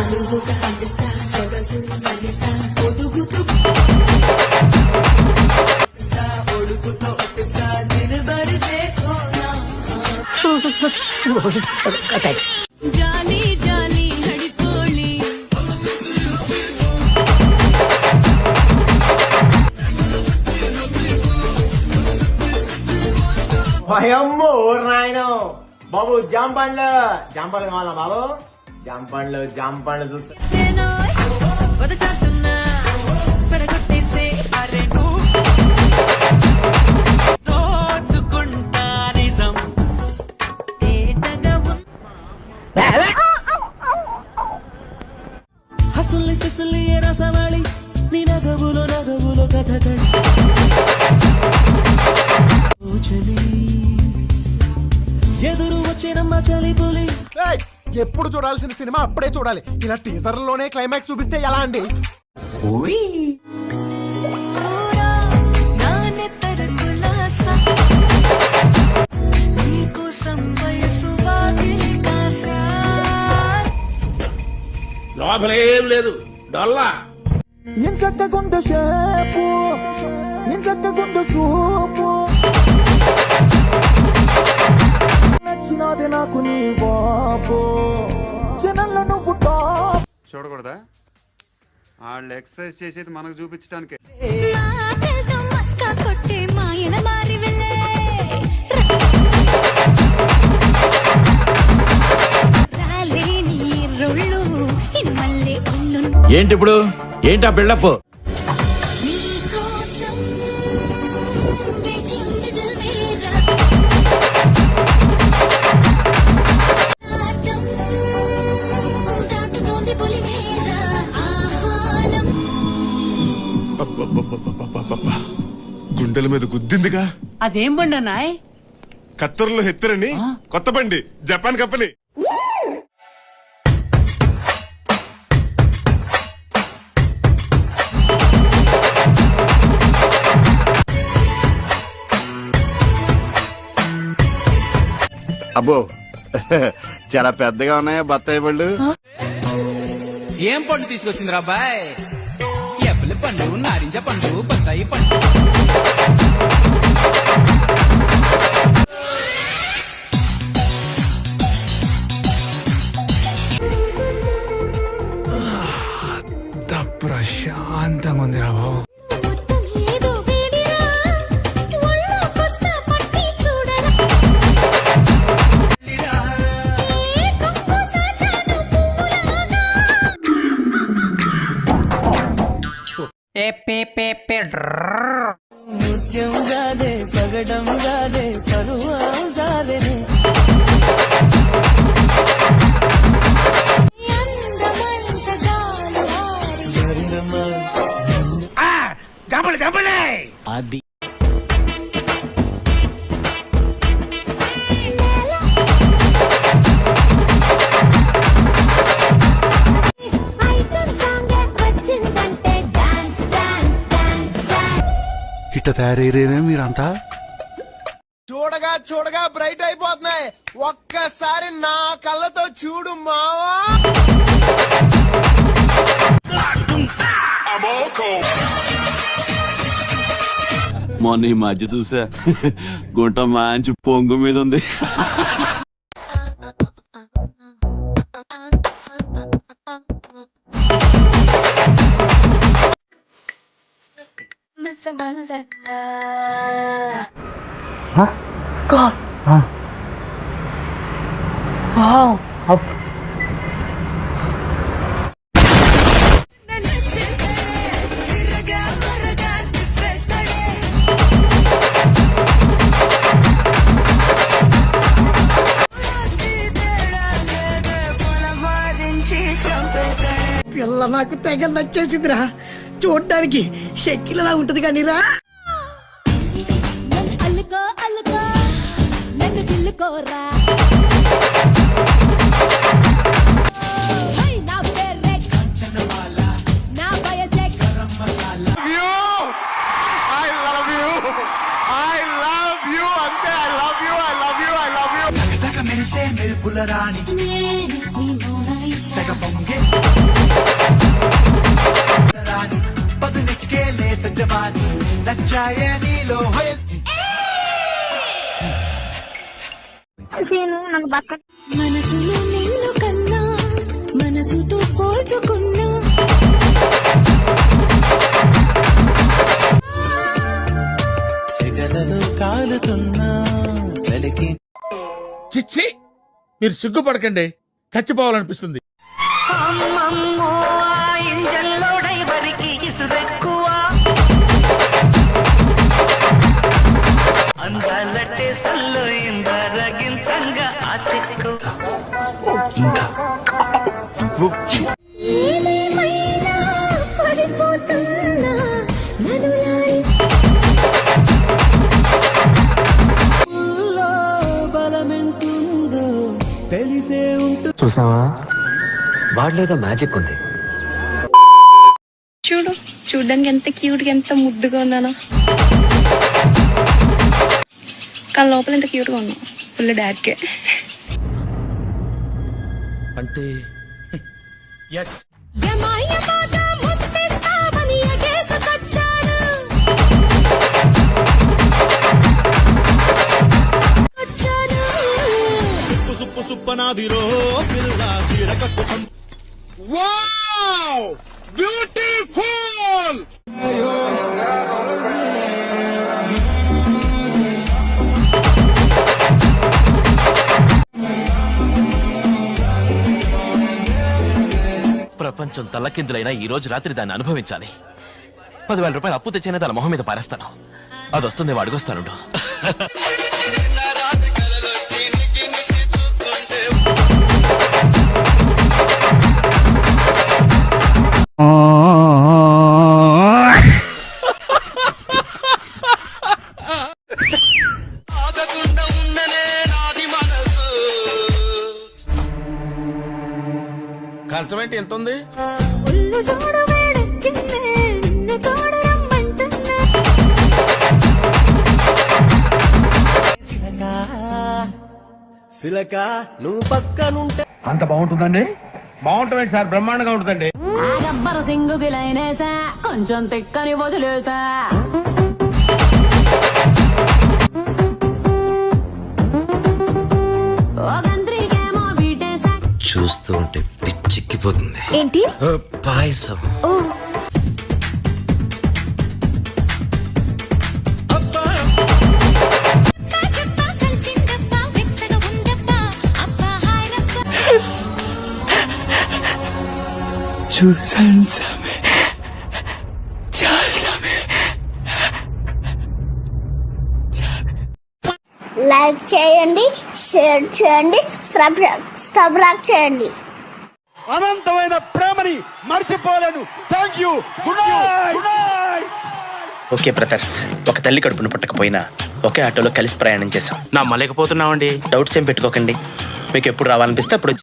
అనువుగా అందిస్తా సొగసుని సాగిస్తా ఒదుగుతూ ఒడుగుతో ఒట్టిస్తా నిలబడి దేఖో నా జాలి జాలి హడికోళి భయమ్మో నాయన బాబు జాంపండ్లు కావాలా బాబు జాంపండ్లు చూస్తా హసుల్లి పిసుల్లి రసవాళి నీ నగవులో కథ ఎదురు వచ్చేనమ్మా చలి పులి. ఎప్పుడు చూడాల్సిన సినిమా అప్పుడే చూడాలి. ఇలా టీజర్ లోనే క్లైమాక్స్ చూపిస్తే ఎలా అండి? లోపలేం లేదు డొల్లా ఇంచక్కగుండ షేపు ఇంచక్కగుండ సూపు నచ్చినది నాకు నీ బాబు జనంలో నువ్వు టాప్. చూడకూడదా? వాళ్ళు ఎక్సర్సైజ్ చేసేది మనకు చూపించడానికి. ఏంటి ఇప్పుడు ఏంటి ఆ బిల్డప్? గుండెల మీద గుద్దిందిగా. అదేం బండి అన్నాయ్? కత్తర్లో హెత్తరని కొత్త బండి, జపాన్ కంపెనీ. అబ్బో చాలా పెద్దగా ఉన్నాయా బత్తాయి పళ్ళు? ఏం పండు తీసుకొచ్చింది రాబాయ్? ఎప్పలి పండు, నారింజ పండు, బత్తాయి పండు. ప్రశాంతంగా ఉంది రా బాబు. నృత్యం గాదే పగడం గాదే పరువాం గాదే అది ఇట్ట తయారయ్యేనా మీరంతా? చూడగా బ్రైట్ అయిపోతున్నాయి. ఒక్కసారి నా కళ్ళతో చూడు మావా. మొన్న ఈ మధ్య చూసా గుంట మంచి పొంగు మీద ఉంది. God. Wow. పిల్ల నాకు తెగ నచ్చేసిందిరా. చూడటానికి షెక్కిలలా ఉంటది కానీ రా. అల్లుకో అల్లుకో నన్ను గిల్లుకోరా. నా పేరే నా వయసే మెరిసే మెరుపుల రాణి నేను నీ మోనాలిసా. మనసులో నిన్ను కన్నా మనసుతో పోల్చుకున్నా చిచ్చి మీరు సిగ్గుపడకండి చచ్చిపోవాలనిపిస్తుంది. ఏదేమైనా పడిపోతున్నా నడులారి చూసావా వాడలేదో మ్యాజిక్ ఉంది. చూడు చూడ్డానికి ఎంత క్యూట్ గా ఎంత ముద్దుగా ఉన్నానో, కానీ లోపల ఎంత క్యూట్ గా ఉన్నా ఫుల్ డాడ్కే. అంటే యమాయమాగా ముద్దిస్తావని ఎగేసుకొచ్చాను. ప్రపంచం తల్లకిందులైనా ఈ రోజు రాత్రి దాన్ని అనుభవించాలి. 10,000 రూపాయలు అప్పు తెచ్చైనా దాని మొహం మీద పారేస్తాను. అది వస్తుంది అడుగొస్తాను. కంచం ఏంటి ఎంత ఉంది? ఉల్లు చూడు వేడెక్కిందే, నిన్ను తోడు రమ్మంటున్నా. అంత బాగుంటుందండి? బాగుంటుంది సార్, బ్రహ్మాండంగా ఉంటుందండి. ఆ గబ్బర సింగుకి లైనేసా, కొంచెం తిక్కని వదిలేసా. ఓ గంత్రికేమో బీటేసా. చూస్తూ ఉంటే పిచ్చిక్కిపోతుంది. ఏంటి? పాయసం. ఓ లైక్ చేయండి, షేర్ చేయండి, సబ్స్క్రైబ్ చేయండి. అనంతమైన ప్రేమని మర్చిపోలేను. Thank you. Good night. Okay brothers, ఒక తల్లి కడుపును పుట్టకపోయినా ఒకే ఆటోలో కలిసి ప్రయాణం చేశాం. నమ్మలేకపోతున్నామండి. డౌట్స్ ఏం పెట్టుకోకండి. మీకు ఎప్పుడు రావాలనిపిస్తే అప్పుడు